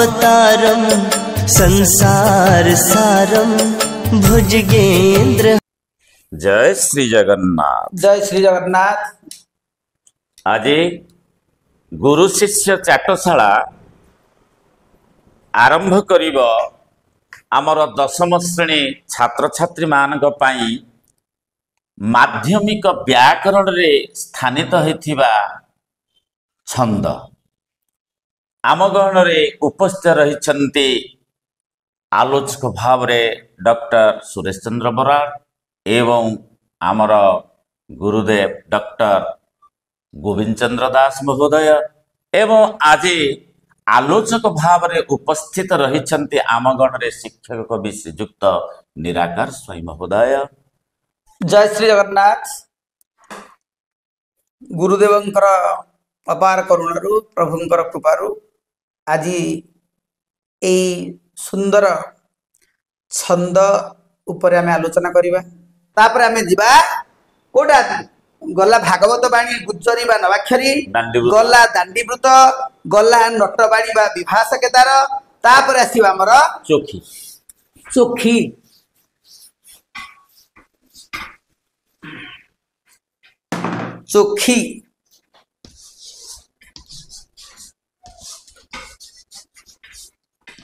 अवतारम संसार सारम भुजगेंद्र। जय श्री जगन्नाथ। जय श्री जगन्नाथ। आज गुरु शिष्य चाटशाला आरंभ करिब आमर दशम श्रेणी छात्र छात्री मानक पाई माध्यमिक व्याकरण रे स्थानित होइथिबा छंद। आम गहन रे उपस्थित रहिछन्ति आलोचक भाव रे डॉक्टर सुरेश चंद्र बराड़ एवं आमर गुरुदेव डॉक्टर गोविंद चंद्र दास महोदय एवं आज आलोचक भाव रे उपस्थित रहिछन्ति आम गण रे शिक्षक कवि श्रीजुक्त निराकार स्वाई महोदय। जय श्री जगन्नाथ। गुरुदेवंकर अपार करुणारू प्रभुंकर कृपारू आज ए सुंदर छंद उपरे आमे आलोचना करिबा। तापर आमे जिबा कोडा गला भागवत बाणी गुज्जरी बा नवाक्षरी, गला दांडीवृत, गला नटबाणी बा विभास केदार, तापर आसीबा हमर चोखी। चोखी चोखी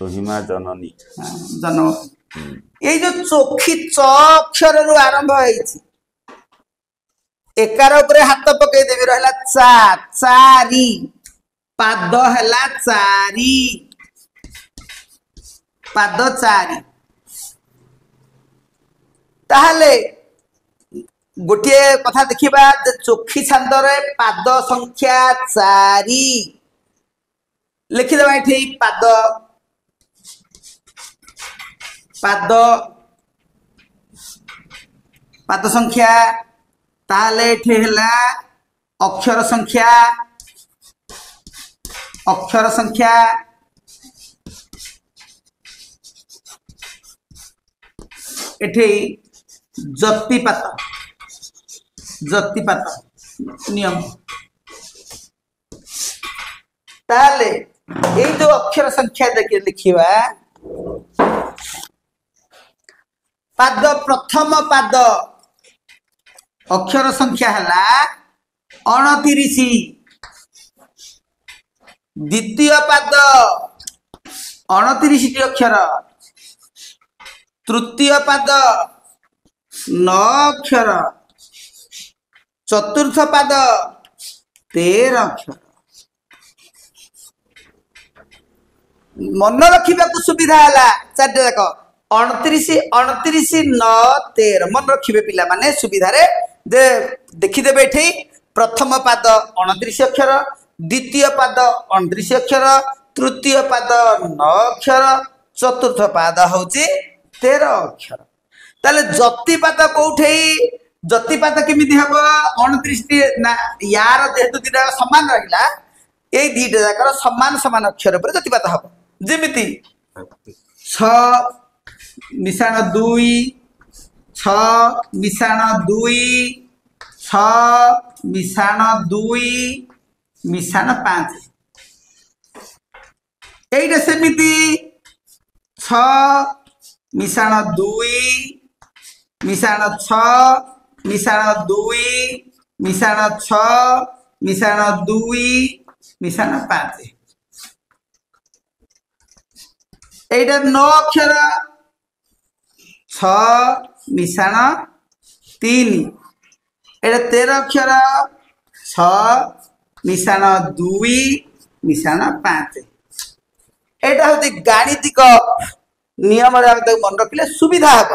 महिमा जननी जन्म ये जो चोखी च अक्षर रु आरंभ होइछि। एकार उपरे हाथ पकई देबी रहला चा चारी, पाद हला चारी, पाद चारी। ताहले गोटे कथा देखिबा जे चोखी छंद रे पाद संख्या चारी लिखि देबा। एठी पाद पाद पाद संख्या ताले एठी हला अक्षर संख्या, अक्षर संख्या एठी जतिपात, जतिपात नियम। ताले ए जो अक्षर संख्या देखि लिखिबा पाद प्रथम पाद अक्षर संख्या हला 29, द्वितीय पाद 29 टी अक्षर, तृतीय पाद 9 अक्षर, चतुर्थ पाद 13 अक्षर। मन रखा सुविधा है चार जाक 29 29 9 13 मन रखिबे पिला माने सुविधा रे दे देखिदेबे। एठी प्रथम पाद 29 अक्षर, द्वितीय पाद 29 अक्षर, तृतीय पाद 9 अक्षर, चतुर्थ पाद होची 13 अक्षर। ताले जतिपात कोठे जतिपात केमिति हबो 29 टी ना यार जेतु दिरा समान रहिला ए दीटा जाकर समान समान अक्षर पर जतिपात हबो। जेमिति 6 मिशाण 2, 6 मिशाण 2, 6 मिशाण 2 मिशाण 5। एइटा सेमिति 6 मिशाण 2 मिशाण 6 मिशाण 2 मिशाण 6 मिशाण 2 मिशाण 5। एइटा 9 अक्षर 6 मिशाण 3। एइटा 13 अक्षर 6 मिशाण 2 मिशाण 5। एइटा होती गाणितिक नियम मन रखिले सुविधा हम।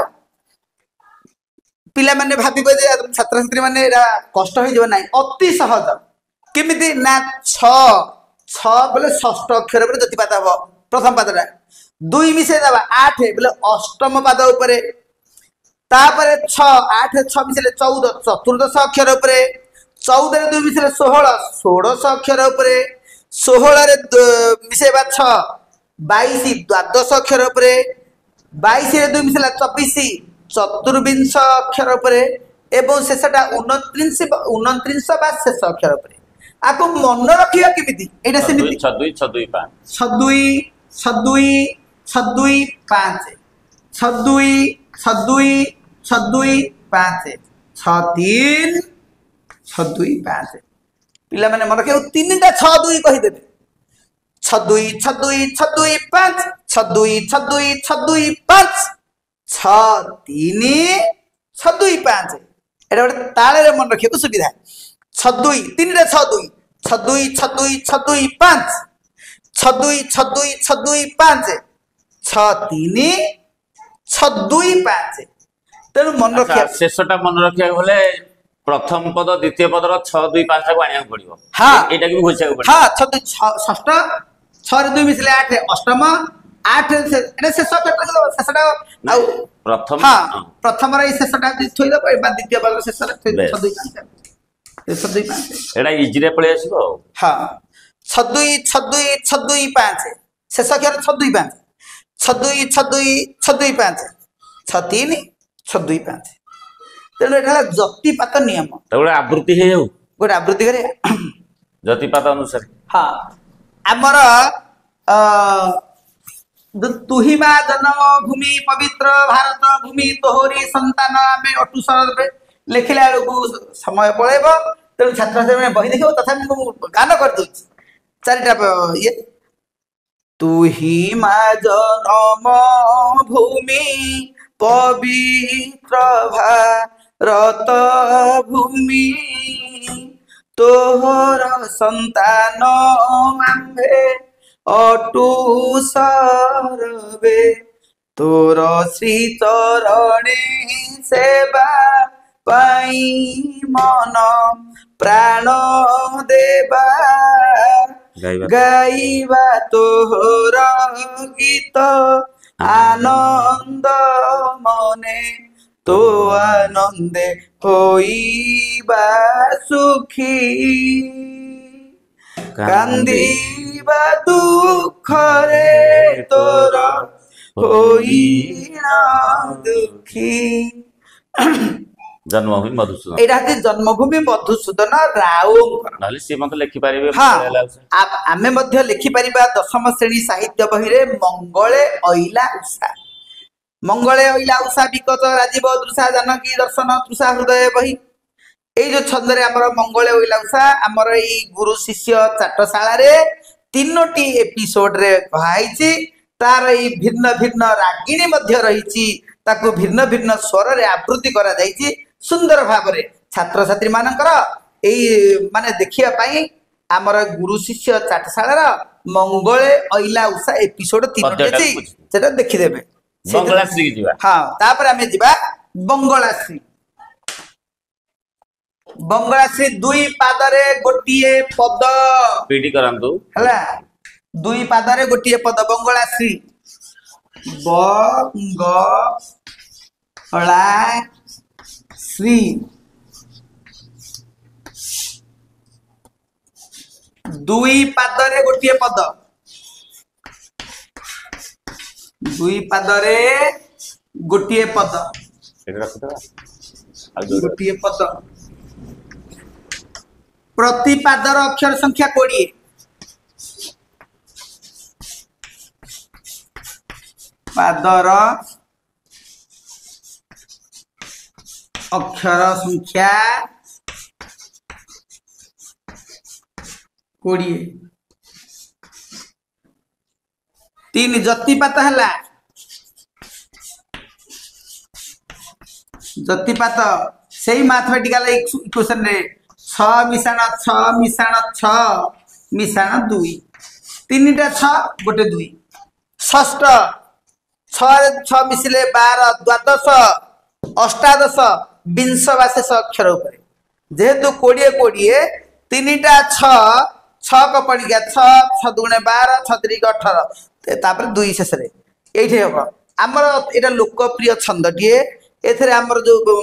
पिला माने भाबिबे जे छात्र छात्री माने एरा कष्ट होई जबो नै, अति सहज। केमिति ना 6 बोले षष्ठ अक्षर पर जतिपात हबो प्रथम पादरा, 2 मिसे दबा 8 बोले अष्टम पाद उपरे, तापरे 6 8 6 मिसले 14 चतुर्दश अक्षर उपरे, 14 रे 2 मिसले 16 16 अक्षर उपरे, 16 रे मिसेबा 6 22 द्वादश अक्षर उपरे, 22 रे 2 मिसला 24 चतुर्विंश अक्षर उपरे, एवं शेषटा 29 29 बा शेष अक्षर उपरे। आको मन रखिया केमिति एटा सेमिति 6 2 5 6 2 ଛଦୁଇ ଛଦୁଇ ପାଞ୍ଚ ଛଦୁଇ ଛଦୁଇ ଛଦୁଇ ପାଞ୍ଚ ଛ ତିନି ଛଦୁଇ ପାଞ୍ଚ ପିଲାମାନେ ମନେ ରଖିବାକୁ ତିନିଟା ଛ ଦୁଇ କହିଦେବେ ଛଦୁଇ ଛଦୁଇ ଛଦୁଇ ପାଞ୍ଚ ଛଦୁଇ ଛଦୁଇ ଛଦୁଇ ପାଞ୍ଚ ଛ ତିନି ଛଦୁଇ ପାଞ୍ଚ ଏଟା ଗୋଟେ ତାଳରେ ମନେ ରଖିବାକୁ ସୁବିଧା ଛଦୁଇ ତିନିଟା ଛ ଦୁଇ ଛଦୁଇ ଛଦୁଇ ଛଦୁଇ ପାଞ୍ଚ ଛଦୁଇ ଛଦୁଇ ଛଦୁଇ ପାଞ୍ଚ ଛ ତିନି ଛଦୁଇ ପାଞ୍ଚ ତେଣୁ ମନେ ରଖିବା ଶେଷଟା ମନେ ରଖିବାକୁ ହେଲେ ପ୍ରଥମ ପଦ ଦ୍ୱିତୀୟ ପଦର 6 2 5 ଟାକୁ ଆଣିବାକୁ ପଡିବ ଏଇଟାକୁ ବି ଘୋଷିବାକୁ ପଡିବ ହଁ ଛଦୁଇ ଷଷ୍ଠ 6 ରେ 2 ମିଶିଲେ 8 ଅଷ୍ଟମ 8 ଏଟା ଶେଷ ଶେଷଟା ଆଉ ପ୍ରଥମ ପ୍ରଥମର ଏଇ ଶେଷଟା ଥୋଇଦବ ବା ଦ୍ୱିତୀୟ ପଦର ଶେଷରେ ଛଦୁଇ ପାଞ୍ଚ ଛଦୁଇ ପାଞ୍ଚ ଏଟା ଇଜିରେ ପଳେଇ ଆସିବ ଆଉ ହଁ ଛଦୁଇ ଛଦୁଇ ଛଦୁଇ ପାଞ୍ଚ ଶେଷ ଅକ୍ଷର ଛଦୁଇ ପାଞ୍ଚ ଛଦୁଇ ଛଦୁଇ ଛଦୁଇ ପାଞ୍ଚ ଛ ତିନି ଛଦୁଇ ପାଞ୍ଚ ତେଣୁ ଏଟା ହେଲା ଯତିପାତ ନିୟମ ଗୋଟେ ଆବୃତ୍ତି ହେଇଯାଉ ଗୋଟେ ଆବୃତ୍ତି କରି ଯତିପାତ ଅନୁସାରେ ହଁ ଆମର ତୁହିମା ଜନ୍ମଭୂମି ପବିତ୍ର ଭାରତ ଭୂମି ତୋହରି ସନ୍ତାନ ଆମେ ଅଟୁ ସରବେ ଲେଖିଲା ବେଳକୁ ସମୟ ପଳେଇବ ତେଣୁ ଛାତ୍ରଛାତ୍ରୀ ବହି ଦେଖିବ ତଥାପି ମୁଁ ଗାନ କରିଦଉଛି ଚାରିଟା ଇଏ ତୁହିମା ଜନ୍ମଭୂମି ପବିତ୍ର ଭାରତ ଭୂମି ତୋହର ସନ୍ତାନ ଆମ୍ଭେ ଅଟୁ ସରବେ ତୋର ଶ୍ରୀଚରଣେ ସେବା ପାଇଁ ମନ ପ୍ରାଣ ଦେବା ଗାଇବା ତୋର ଗୀତ ଆନନ୍ଦ ମନେ তো আনন্দে হইবা সুখী কান্দিবা দুঃখরে তোর হইনা দুঃখী জন্মভূমি মধুসূদন এটা হচ্ছে জন্মভূমি মধুসূদন রাওଙ୍କର ନହେଲେ ସିଏ ମଧ୍ୟ ଲେଖିପାରିବେ ଆମେ ମଧ୍ୟ ଲେଖିପାରିବା ଦଶମ ଶ୍ରେଣୀ ସାହିତ୍ୟ ବହିରେ ମଙ୍ଗଳେ ଅଇଲା ଉଷା ମଙ୍ଗଳେ ଅଇଲା ଉଷା ବିକଟ ରାଜୀବ ଦୃଶା ଜାନକୀ ଦର୍ଶନ ତୃଷା ହୃଦୟ ବହି ଏଇ ଯୋଉ ଛନ୍ଦରେ ଆମର ମଙ୍ଗଳେ ଅଇଲା ଉଷା ଆମର ଏଇ ଗୁରୁ ଶିଷ୍ୟ ଚାଟଶାଳାରେ 3ଟି ଏପିସୋଡରେ କୁହାଯାଇଛି ତାର ଏଇ ଭିନ୍ନ ଭିନ୍ନ ରାଗିଣୀ ମଧ୍ୟ ରହିଛି ତାକୁ ଭିନ୍ନ ଭିନ୍ନ ସ୍ୱରରେ ଆବୃତ୍ତି କରାଯାଇଛି ସୁନ୍ଦର ଭାବରେ ଛାତ୍ରଛାତ୍ରୀ ମାନଙ୍କର ଏଇ ମାନେ ଦେଖିବା ପାଇଁ ଆମର ଗୁରୁ ଶିଷ୍ୟ ଚାଟଶାଳାର ମଙ୍ଗଳେ ଅଇଲା ଉଷା ଏପିସୋଡ 3ଟି ଅଛି ସେଟା ଦେଖିଦେବେ ବଙ୍ଗଳାଶ୍ରୀ ଯିବା ହଁ ତାପରେ ଆମେ ଯିବା ବଙ୍ଗଳାଶ୍ରୀ ବଙ୍ଗଳାଶ୍ରୀ ଦୁଇ ପାଦରେ ଗୋଟିଏ ପଦ ପିଡି କରନ୍ତୁ ହେଲା ଦୁଇ ପାଦରେ ଗୋଟିଏ ପଦ ବଙ୍ଗଳାଶ୍ରୀ ବଙ୍ଗଳାଶ୍ରୀ ଦୁଇ ପାଦରେ ଗୋଟିଏ ପଦ ଦୁଇ ପାଦରେ ଗୋଟିଏ ପଦ ଗୋଟିଏ ପଦ ପ୍ରତି ପାଦର ଅକ୍ଷର ସଂଖ୍ୟା 20 ପାଦର ଅକ୍ଷର ସଂଖ୍ୟା 20 3 ଯତିପାତ ହେଲା ଯତିପାତ ସେଇ ମ୍ୟାଥମେଟିକାଲ ଇକ୍वेशन ରେ 6 ମିଶାଣ 6 ମିଶାଣ 6 ମିଶାଣ 2 ତିନିଟା 6 ଗୋଟେ 2 ଷଷ୍ଠ 6 ରେ 6 ମିଶିଲେ 12 ଦ୍ୱାଦଶ ଅଷ୍ଟାଦଶ ବିଂଶ ବା ଶେଷ ଅକ୍ଷର ଉପରେ ଯେହେତୁ 20 20 ତିନିଟା 6 6 କ ପଡ଼ିକା 6 6 ଦୁଗୁଣେ 12 6 3 18 ତାପରେ 2 ଶେଷରେ ଏଇଠି ହେବ ଆମର ଏଟା ଲୋକପ୍ରିୟ ଛନ୍ଦଟିଏ ଏଥିରେ ଆମର ଯୋଉ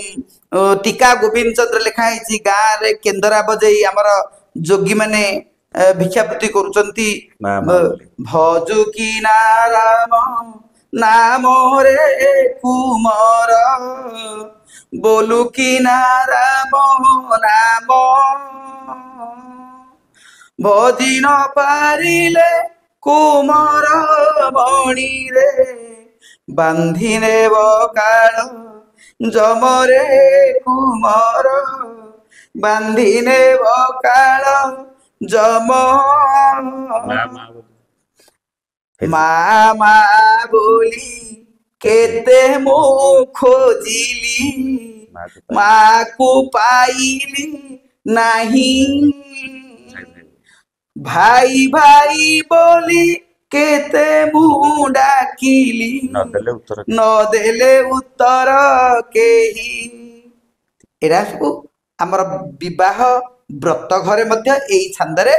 टीका गोविंद चंद्र लिखाई गाँ रे केंदरा बजई आमर जोगी माने भिक्षावृत्ति करुचंती भजु की नाराम नाम रे कुमार बोलू की नाराम नाम भजी न पारिले କୁମର ମଣିରେ ବାନ୍ଧିନେ ବକାଳ ଜମରେ କୁମର ବାନ୍ଧିନେ ବକାଳ ଜମ ମା ମା ବୋଲି କେତେ ମୁଁ ଖୋଜିଲି ମାକୁ ପାଇଲି ନାହିଁ ଭାଇ ଭାଇ ବୋଲି କେତେ ମୁଁ ଡାକିଲି ନଦେଲେ ଉତ୍ତର କେହି। ଏରା ସବୁ ଆମର ବିବାହ ବ୍ରତ ଘରେ ମଧ୍ୟ ଏଇ ଛାନ୍ଦରେ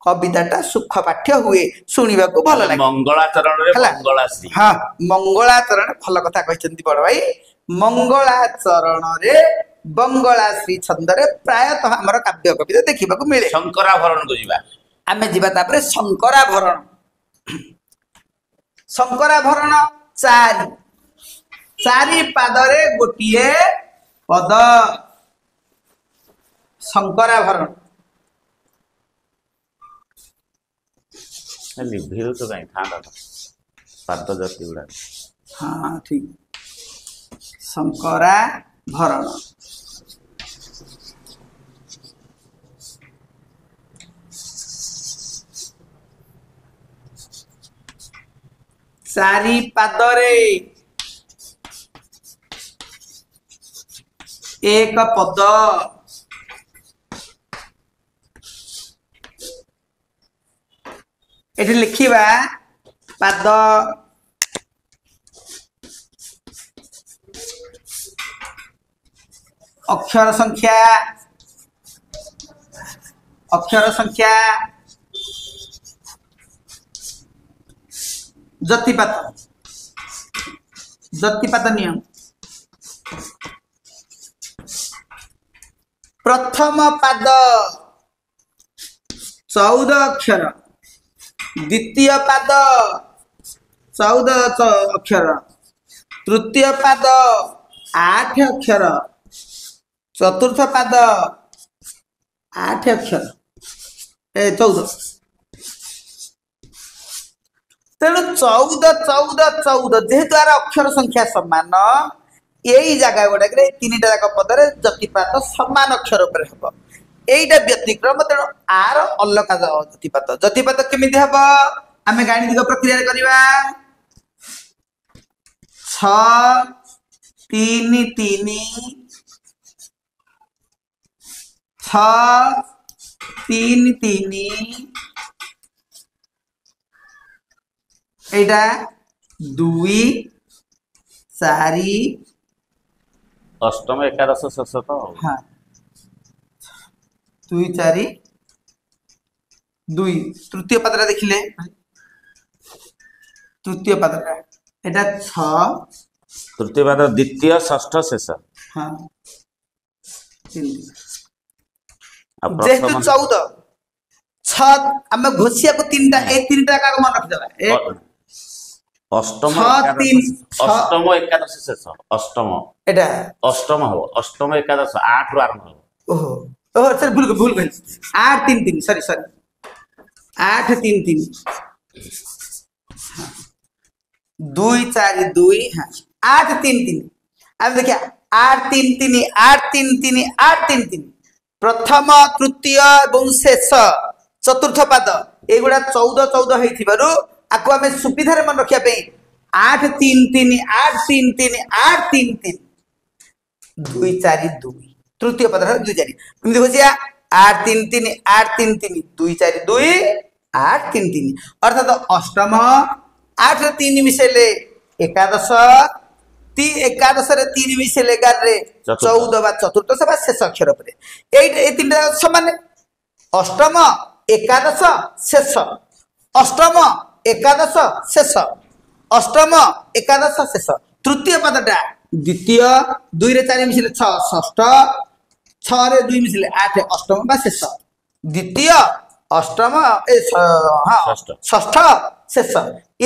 କବିତାଟା ସୁଖ ପାଠ୍ୟ ହୁଏ, ଶୁଣିବାକୁ ଭଲ ଲାଗେ। ମଙ୍ଗଳାଚରଣରେ ମଙ୍ଗଳାଶ୍ରୀ। ହଁ, ମଙ୍ଗଳାଚରଣ ଭଲ କଥା କହିଛନ୍ତି ବଡ ଭାଇ। ମଙ୍ଗଳାଚରଣରେ ବଙ୍ଗଳାଶ୍ରୀ ଛନ୍ଦରେ ପ୍ରାୟତଃ ଆମର କାବ୍ୟ କବିତା ଦେଖିବାକୁ ମିଳେ। ଶଙ୍କରାଭରଣକୁ ଯିବା। ଆମେ ଯିବା ତାପରେ ଶଙ୍କରାଭରଣ। ଶଙ୍କରାଭରଣ ଚାରି, ଚାରି ପାଦରେ ଗୋଟିଏ ପଦ ଶଙ୍କରାଭରଣ। ଲିଭେଇଛୁ କାଇଁ ଥାନ୍ତା ତ ପାଦ ଜାତି ଗୁଡା। ହଁ ଠିକ, ଶଙ୍କରାଭରଣ। ଚାରି ପାଦରେ ଏକ ପଦ ଏଠି ଲେଖିବା ପାଦ ଅକ୍ଷର ସଂଖ୍ୟା ଯତିପାତ ନିୟମ। ପ୍ରଥମ ପାଦ 14 ଅକ୍ଷର, ଦ୍ୱିତୀୟ ପାଦ 14 ଅକ୍ଷର, ତୃତୀୟ ପାଦ 8 ଅକ୍ଷର, ଚତୁର୍ଥ ପାଦ 8 ଅକ୍ଷର 14। ତେଣୁ 14 ଯେହେତୁ ଆର ଅକ୍ଷର ସଂଖ୍ୟା ସମାନ, ଏଇ ଜାଗା ଗୁଡାକରେ ତିନିଟା ଯାକ ପଦରେ ଯତିପାତ ସମାନ ଅକ୍ଷର ଉପରେ ହବ। এইটা ব্যতিক্রম, তেଣୁ ଆର ଅଲଗା ଯତିପାତ। ଯତିପାତ କେମିତି ହବ ଆମେ ଗାଣିତିକ ପ୍ରକ୍ରିୟାରେ କରିବା। 6 3 3 6 3 3 এইটা 2 4 ଅଷ୍ଟମ ଏକାଦଶ ଶେଷ ତ। ହଁ 2 4 2। ତୃତୀୟ ପାଦଟା ଦେଖିଲେ, ତୃତୀୟ ପାଦଟା এটা 6, ତୃତୀୟ ପାଦ ଦ୍ୱିତୀୟ ଷଷ୍ଠ ଶେଷ। ହଁ ଯେହେତୁ 14 6 ଆମେ ଘୋଷିବାକୁ ତିନିଟା, এই ତିନିଟା କାକୁ ମନେ ରଖିଦେବା। ଅଷ୍ଟମ ଏକାଦଶ ଶେଷ। ଅଷ୍ଟମ এটা ଅଷ୍ଟମ ହବ, ଅଷ୍ଟମ ଏକାଦଶ 8 ରୁ ଆରମ୍ଭ ହବ। ଓହୋ ଓହୋ ସରି ଭୁଲ କହିଲି। 8 3 3 ସରି 8 3 3 2 4 2 ହଁ 8 3 3। ଆମେ ଦେଖିବା 8 3 3 8 3 3 8 3 3। ପ୍ରଥମ ତୃତୀୟ ଏବଂ ଶେଷ ଚତୁର୍ଥ ପାଦ ଏଇଗୁଡା 14 ହେଇଥିବାରୁ ଆକୁ ଆମେ ସୁବିଧାରେ ମନେ ରଖିବା ପାଇଁ 8 3 3 8 3 3 8 3 3 2 4 2। ତୃତୀୟ ପଦ 2 4 ଏମିତି ହଉଛି 8 3 3 8 3 3 2 4 2 8 3 3। ଅର୍ଥାତ ଅଷ୍ଟମ 8 ରେ 3 ମିଶେଇଲେ ଏକାଦଶ, ଏକାଦଶରେ 3 ମିଶେଇଲେ 11 ରେ 14 ବା ଚତୁର୍ଥ ବା ଶେଷ ଅକ୍ଷର ଉପରେ। এই তিনটা সমান, অষ্টম একাদশ শেষ, অষ্টম একাদশ শেষ, অষ্টম একাদশ শেষ। তৃতীয় পদটা দ্বিতীয়, 2 রে 4 মিশিলে 6 ষষ্ঠ, 6 রে 2 মিশিলে 8 অষ্টম বা শেষ, দ্বিতীয় অষ্টম ষষ্ঠ শেষ।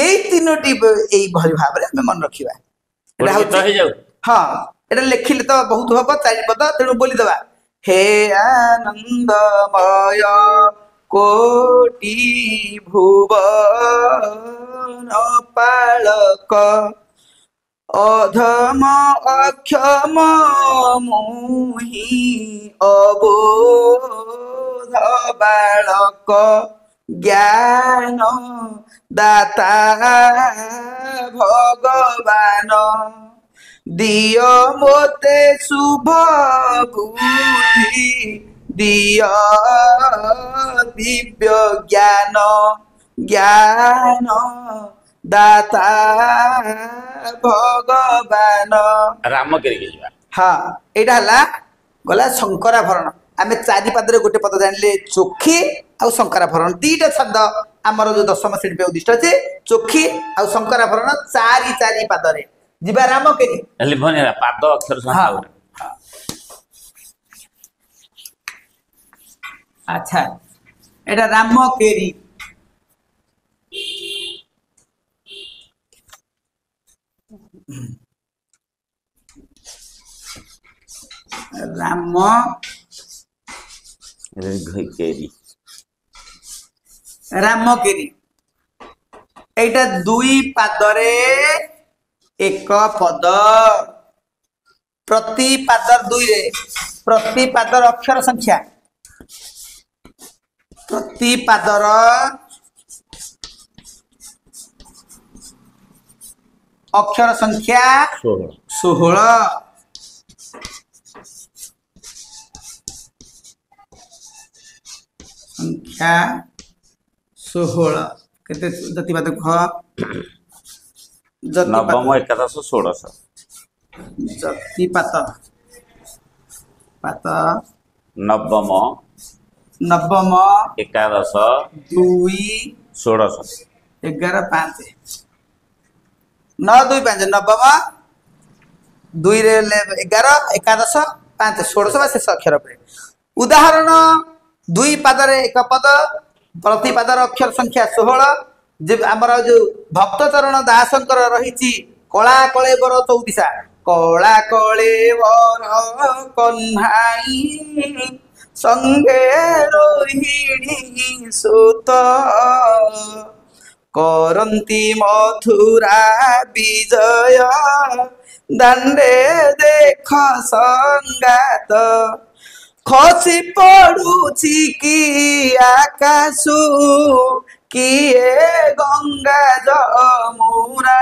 এই তিনোটি এইভଳି ଭାବରେ ଆମେ ମନେ ରଖିବା। এটা হচ্ছে ହଁ এটা ଲେଖିଲେ ତ ବହୁତ ହବ 4 ପଦ, ତେଣୁ ବୋଲିଦେବା। हे आनंदमय କୋଟି ଭୁବନ ପାଳକ ଅଧମ ଅକ୍ଷମ ମୁହିଁ ଅବୋଧ ବାଳକ ଜ୍ଞାନ ଦାତା ଭଗବାନ ଦିଅ ମୋତେ ଶୁଭ ବୁଦ୍ଧି ଦିଅ ଦିବ୍ୟ ଜ୍ଞାନ ଜ୍ଞାନ ଦାତା ଭଗବାନ। ରାମ କେରିକି ଯିବା। ହଁ ଏଇଟା ହେଲା ଗଲା ଶଙ୍କରାଭରଣ। ଆମେ ଚାରି ପାଦରେ ଗୋଟେ ପଦ ଜାଣିଲେ ଚୋଖୀ ଆଉ ଶଙ୍କରାଭରଣ ଦିଟା ଛନ୍ଦ ଆମର ଯୋଉ ଦଶମ ଶ୍ରେଣୀ ପାଇଁ ଉଦ୍ଦିଷ୍ଟ ଅଛି। ଚୋଖୀ ଆଉ ଶଙ୍କରାଭରଣ ଚାରି ଚାରି ପାଦରେ ଯିବା ରାମକେରି। ପାଦ ଅକ୍ଷର ସଂଖ୍ୟା ଗୋଟେ। ଆଚ୍ଛା ଏଇଟା ରାମକେରି। ରାମ କେରି ରାମକେରି ଏଇଟା ଦୁଇ ପାଦରେ ଏକ ପଦ। ପ୍ରତି ପାଦ ଦୁଇରେ ପ୍ରତି ପାଦର ଅକ୍ଷର ସଂଖ୍ୟା ପ୍ରତି ପାଦର ଅକ୍ଷର ସଂଖ୍ୟା 16। ସଂଖ୍ୟା 16 କେତେ ଯତିପାଦ କୁହ? ନବମ ଏକାଦଶ ଷୋଡ଼ଶ। ଯତିପାତ ପାତ ନବମ ନବମ ଏକାଦଶ 2 ଷୋଡ଼ଶ 11 5 9 2 5 ନବମ 2 ରେ 11 ଏକାଦଶ 5 ଷୋଡ଼ଶ ବା ଶେଷ ଅକ୍ଷର ଉପରେ। ଉଦାହରଣ ଦୁଇ ପାଦରେ ଏକ ପଦ ପ୍ରତି ପାଦର ଅକ୍ଷର ସଂଖ୍ୟା 16। ଯେ ଆମର ଯୋଉ ଭକ୍ତଚରଣ ଦାସଙ୍କର ରହିଛି କଳା କଳେବର 34। କଳା କଳେବର କହ୍ନାଇ ସଙ୍ଗେ ରୋହିଣୀ ସୁତ କରନ୍ତି ମଥୁରା ବିଜୟ ଦାଣ୍ଡେ ଦେଖ ସଂଗାତ ଖସି ପଡୁଛି କି ଆକାଶୁ କିଏ ଗଙ୍ଗା ଯମୁନା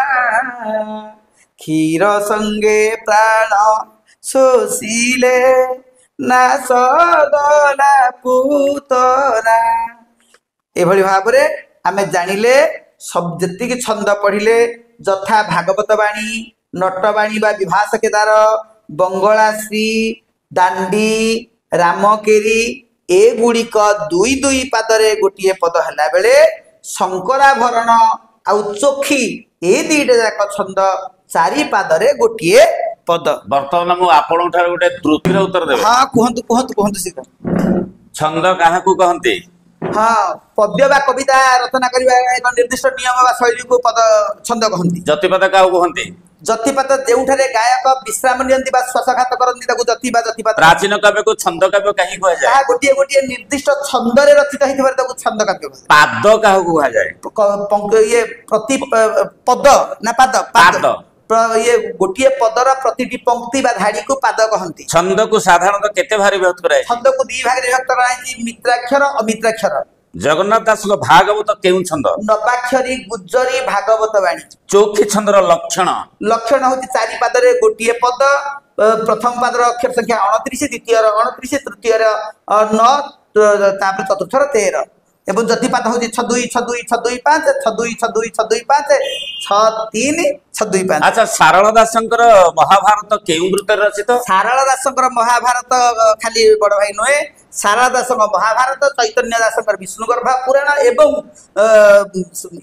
କ୍ଷୀର ସଙ୍ଗେ ପ୍ରାଣ ଶୋଷିଲେ ନାଶ ଗଲା ପୁତନା। ଏଭଳି ଭାବରେ ଆମେ ଜାଣିଲେ ଯେତିକି ଛନ୍ଦ ପଢିଲେ ଯଥା ଭାଗବତ ବାଣୀ, ନଟବାଣୀ ବା ବିଭାସ କେଦାର, ବଙ୍ଗଳାଶ୍ରୀ, ଦାଣ୍ଡି, ରାମକେରି ଏଗୁଡିକ ଦୁଇ ଦୁଇ ପାଦରେ ଗୋଟିଏ ପଦ ହେଲା ବେଳେ ଶଙ୍କରାଭରଣ ଆଉ ଚୋଖୀ ଏ ଦିଟା ଯାକ ଛନ୍ଦ ଚାରି ପାଦରେ ଗୋଟିଏ ପଦ। ବର୍ତ୍ତମାନ ମୁଁ ଆପଣଙ୍କ ଠାରୁ ଗୋଟେ ତ୍ରୁଟିର ଉତ୍ତର ଦେବି। ହଁ କୁହନ୍ତୁ କୁହନ୍ତୁ କୁହନ୍ତୁ ଶୀଘ୍ର। ଛନ୍ଦ କାହାକୁ କହନ୍ତି? ହଁ ପଦ୍ୟ ବା କବିତା ରଚନା କରିବା ଏକ ନିର୍ଦ୍ଦିଷ୍ଟ ନିୟମ ବା ଶୈଳୀକୁ ପଦ ଛନ୍ଦ କହନ୍ତି। ଯତିପଦ କାହାକୁ କହନ୍ତି? ଯତିପାତ ଯେଉଁଠାରେ ଗାୟକ ବିଶ୍ରାମ ନିଅନ୍ତି ବା ଶ୍ୱାସଘାତ କରନ୍ତି ତାକୁ ଯତି ବା ଯତିପାତ। ପ୍ରାଚୀନ କାବ୍ୟକୁ ଛନ୍ଦ କାବ୍ୟ କାହିଁକି କୁହାଯାଏ? ତାହା ଗୋଟିଏ ଗୋଟିଏ ନିର୍ଦ୍ଦିଷ୍ଟ ଛନ୍ଦରେ ରଚିତ ହେଇଥିବାରୁ ତାକୁ ଛନ୍ଦ କାବ୍ୟ କୁହାଯାଏ। ପାଦ କାହାକୁ କୁହାଯାଏ? ଇଏ ପ୍ରତି ପଦ ନା ପାଦ ପାଦ ଇଏ ଗୋଟିଏ ପଦର ପ୍ରତିଟି ପଙ୍କ୍ତି ବା ଧାଡିକୁ ପାଦ କହନ୍ତି। ଛନ୍ଦକୁ ସାଧାରଣତଃ କେତେ ଭାଗରେ ବିଭକ୍ତ କରାଯାଇଛି? ଛନ୍ଦକୁ ଦି ଭାଗରେ ବିଭକ୍ତ କରାଯାଇଛି, ମିତ୍ରାକ୍ଷର ଅମିତ୍ରାକ୍ଷର। ଜଗନ୍ନାଥ ଦାସଙ୍କ ଭାଗବତ କେଉଁ ଛନ୍ଦ? ନବାକ୍ଷରୀ, ଗୁଜ୍ଜରୀ, ଭାଗବତ ବାଣୀ। ଚୌଖୀ ଛନ୍ଦର ଲକ୍ଷଣ ହଉଛି ଚାରି ପାଦରେ ଗୋଟିଏ ପଦ। ପ୍ରଥମ ପାଦର ଅକ୍ଷର ସଂଖ୍ୟା 29, ଦ୍ୱିତୀୟର 29, ତୃତୀୟର 9, ତାପରେ ଚତୁର୍ଥର 13 ଏବଂ ଯତିପାତ ହଉଛି 6 2 6 2 6 2 5 6 2 6 2 6 2 5 6 3 6 2 5। ଆଚ୍ଛା, ସାରଳା ଦାସଙ୍କର ମହାଭାରତ କେଉଁ ବୃତ୍ତରେ ରଚିତ? ସାରଳା ଦାସଙ୍କର ମହାଭାରତ ଖାଲି ବଡ ଭାଇ ନୁହେଁ, ସାରଳା ଦାସଙ୍କ ମହାଭାରତ, ଚୈତନ୍ୟ ଦାସଙ୍କର ବିଷ୍ଣୁଗର୍ଭା ପୁରାଣ ଏବଂ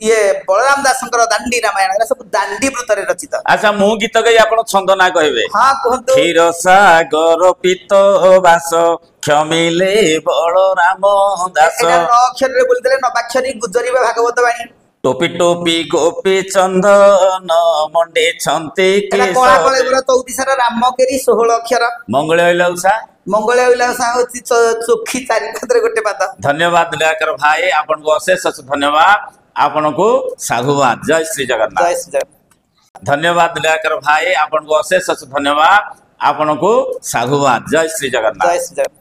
ଇଏ ବଳରାମ ଦାସଙ୍କର ଦାଣ୍ଡି ରାମାୟଣ, ଏରା ସବୁ ଦାଣ୍ଡି ବୃତ୍ତରେ ରଚିତ। ଆଚ୍ଛା, ମୁଁ ଗୀତ ଗାଇ ଆପଣ ଛନ୍ଦ ନା କହିବେ? ହଁ କୁହନ୍ତୁ। କ୍ଷୀର ସାଗର ପିତ ବାସ କ୍ଷମିଲେ ବଳରାମ ଦାସ। ଏଟା 9 ଅକ୍ଷରରେ ବୋଲିଦେଲେ ନବାକ୍ଷରୀ, ଗୁଜ୍ଜରୀ ବା ଭାଗବତ ବାଣୀ। ଟୋପି ଟୋପି ଗୋପୀ ଚନ୍ଦନ ମଣ୍ଡେ ଛନ୍ତେ କଳା କଳେବର 34 ରାମକେରି 16 ଅକ୍ଷର। ମଙ୍ଗଳେ ହଇଲା ଉଷା ମଙ୍ଗଳା ବିଳାସ ହଉଛି ଚୋଖି ଚାରି ପାଦରେ ଗୋଟେ ପାଦ। ଧନ୍ୟବାଦ ଦୀଳାକର ଭାଇ, ଆପଣଙ୍କୁ ଅଶେଷ ଅଶେଷ ଧନ୍ୟବାଦ, ଆପଣଙ୍କୁ ସାଧୁବାଦ। ଜୟ ଶ୍ରୀ ଜଗନ୍ନାଥ। ଜୟ ଶ୍ରୀ ଜଗନ୍ନାଥ। ଧନ୍ୟବାଦ ଦୀଳାକର ଭାଇ, ଆପଣଙ୍କୁ ଅଶେଷ ଅଶେଷ ଧନ୍ୟବାଦ, ଆପଣଙ୍କୁ ସାଧୁବାଦ। ଜୟ ଶ୍ରୀ ଜଗନ୍ନାଥ। ଜୟ ଶ୍ରୀ ଜଗନ୍ନାଥ।